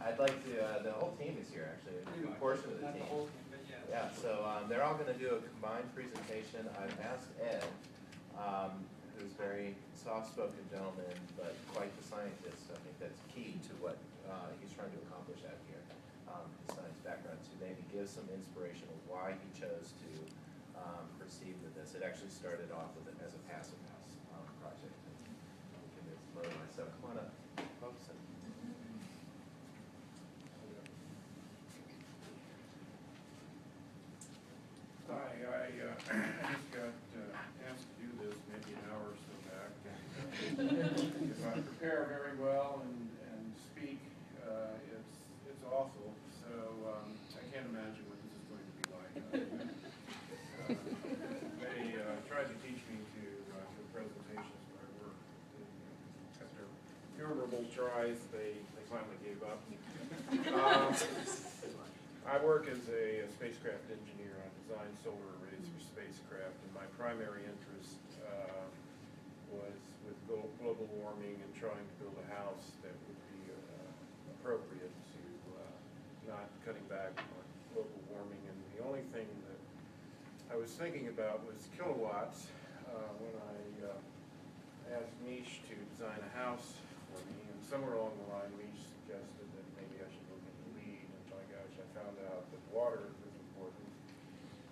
I'd like to, the whole team is here actually, a portion of the team. Yeah, so they're all going to do a combined presentation. I've asked Ed, who's a very soft-spoken gentleman, but quite the scientist. I think that's key to what he's trying to accomplish out here, his science background, to maybe give some inspiration of why he chose to proceed with this. It actually started off with it as a passive house project. So come on up, folks. Hi, I just got asked to do this maybe an hour or so back. If I prepare very well and speak, it's awful. So I can't imagine what this is going to be like. They tried to teach me to give presentations where I work. After innumerable tries, they finally gave up. I work as a spacecraft engineer. I design solar arrays for spacecraft, and my primary interest was with global warming and trying to build a house that would be appropriate to not cutting back on global warming. And the only thing that I was thinking about was kilowatts when I asked Mish to design a house for me, and somewhere along the line Mish suggested that maybe I should look into lead, and my gosh, I found out that water was important.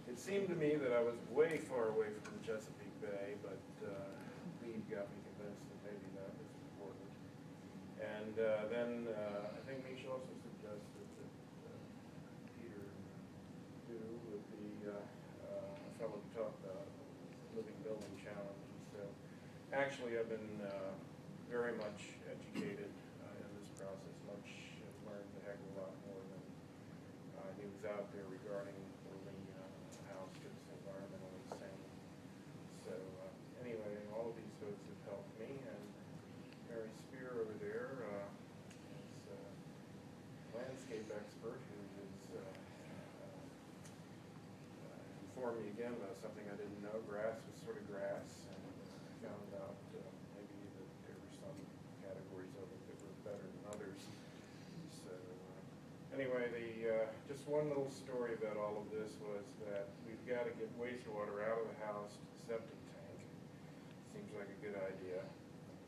It seemed to me that I was way far away from the Chesapeake Bay, but lead got me convinced that maybe that was important. And then I think Mish also suggested that Peter do with the fellow who talked about living building challenge. And so actually I've been very much educated in this process, I've learned a heck of a lot more than I knew was out there regarding building a house that's environmentally sane. So anyway, all of these folks have helped me, and Mary Spear over there is a landscape expert who has informed me again about something I didn't know. Grass was sort of grass, and I found out maybe that there were some categories of it that were better than others. So anyway, just one little story about all of this was that we've got to get wastewater out of the house to the septic tank. Seems like a good idea.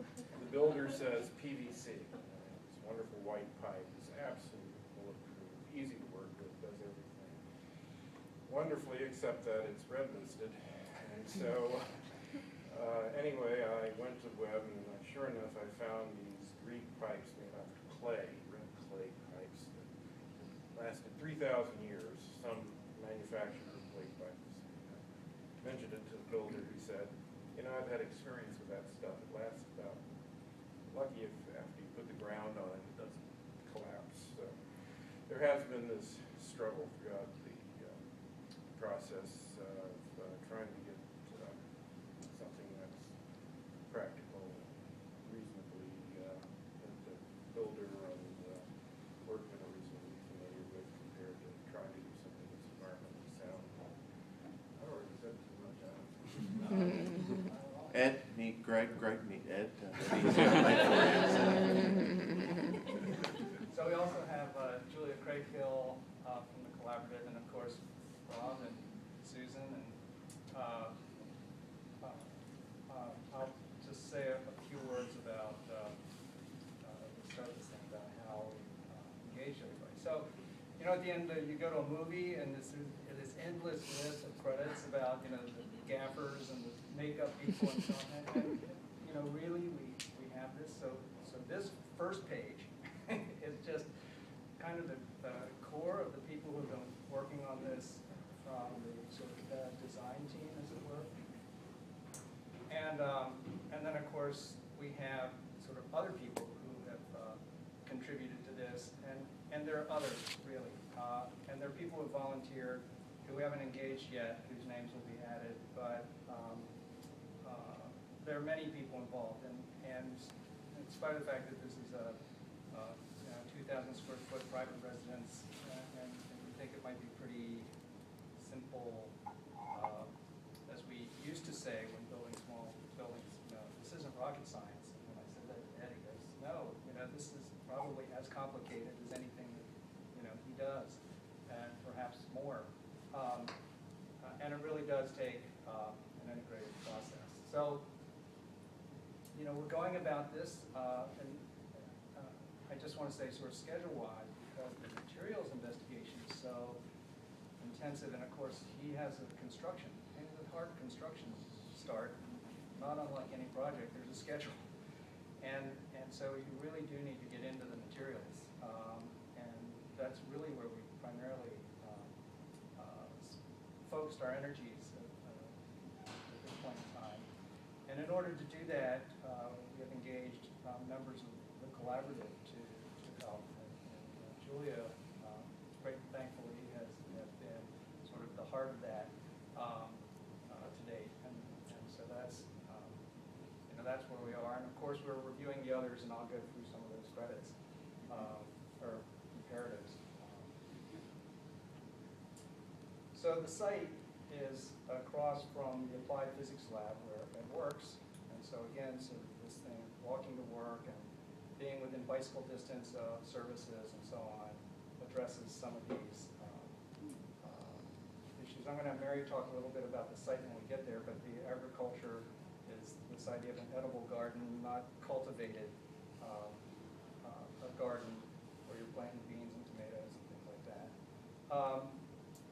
The builder says PVC. This wonderful white pipe is absolutely bulletproof, easy to work with, does everything wonderfully, except that it's red listed. And so anyway, I went to the web, and sure enough, I found these Greek pipes made out of clay, red clay pipes that lasted 3,000 years. Some manufacturer of clay pipes. I mentioned it to the builder, who said, you know, I've had experience with that stuff. It lasts about, lucky if after you put the ground on it, it doesn't collapse. So there has been this struggle throughout the process of trying to get something that's practical, reasonably, that the builder and workmen are reasonably familiar with, compared to trying to do something that's environmentally sound. I already said too much. Ed, meet Greg, meet Ed. So we also have Julia Craighill from the Collaborative, and of course Rob and Susan, and I'll just say a few words about start this thing about how we engage everybody. So, you know, at the end you go to a movie, and this endless list of credits about, you know, the gaffers and the makeup people and so on. And you know, really we have this. So this first page is just kind of the core of the people who have been working on this from the sort of design team, as it were. And then of course we have sort of other people who have contributed to this, and there are others really, and there are people who volunteered who we haven't engaged yet, whose names will be added, but there are many people involved, and in spite of the fact that this is a 2,000 square foot private residence, and we think it might be pretty simple, as we used to say when building small buildings, you know, this isn't rocket science. And when I said that to Eddie, he goes, no, you know, this is probably probably as complicated as anything that, you know, he does, and perhaps more. And it really does take an integrated process. So, you know, we're going about this, and I just want to say sort of schedule-wise, because the materials investigation is so intensive, and of course, he has a construction, and the hard construction start, not unlike any project, there's a schedule. And so you really do need to get into the materials, and that's really where we primarily focused our energies at this point in time. And in order to do that, we have engaged members of the collaborative to help. And Julia, quite thankfully, has been sort of the heart of that to date. And so that's, you know, that's where we are. And of course, we're reviewing the others, and I'll go through some of those credits or imperatives. So the site is across from the applied physics lab where it works. And so again, sort of this thing, walking to work and being within bicycle distance of services and so on, addresses some of these issues. I'm going to have Mary talk a little bit about the site when we get there, but the agriculture is this idea of an edible garden, not cultivated a garden where you're planting beans and tomatoes and things like that.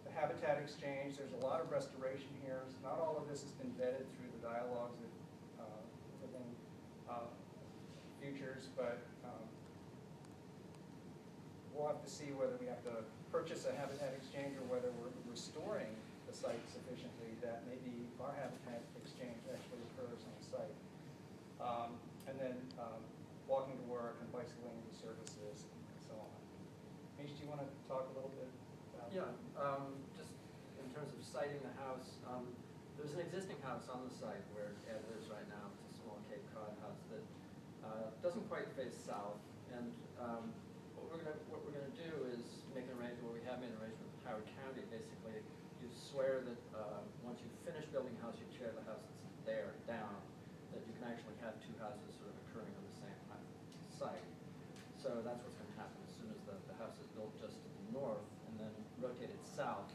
The habitat exchange, there's a lot of restoration here. Not all of this has been vetted through the dialogues within futures, but we'll have to see whether we have to purchase a habitat exchange or whether we're restoring the site sufficiently that maybe our habitat exchange actually occurs on the site. And then walking to work and bicycling to services and so on. Mish, do you want to talk a little bit about Yeah, just in terms of siting the house, there's an existing house on the site where Ed lives right now. It's a small Cape Cod house that doesn't quite face south. And what we're gonna do is make an arrangement, where we have made an arrangement with Howard County. Basically, you swear that once you finish building a house, you tear the house that's there down, that you can actually have two houses sort of occurring on the same site. So that's what's going to happen as soon as the house is built just to the north and then rotated south.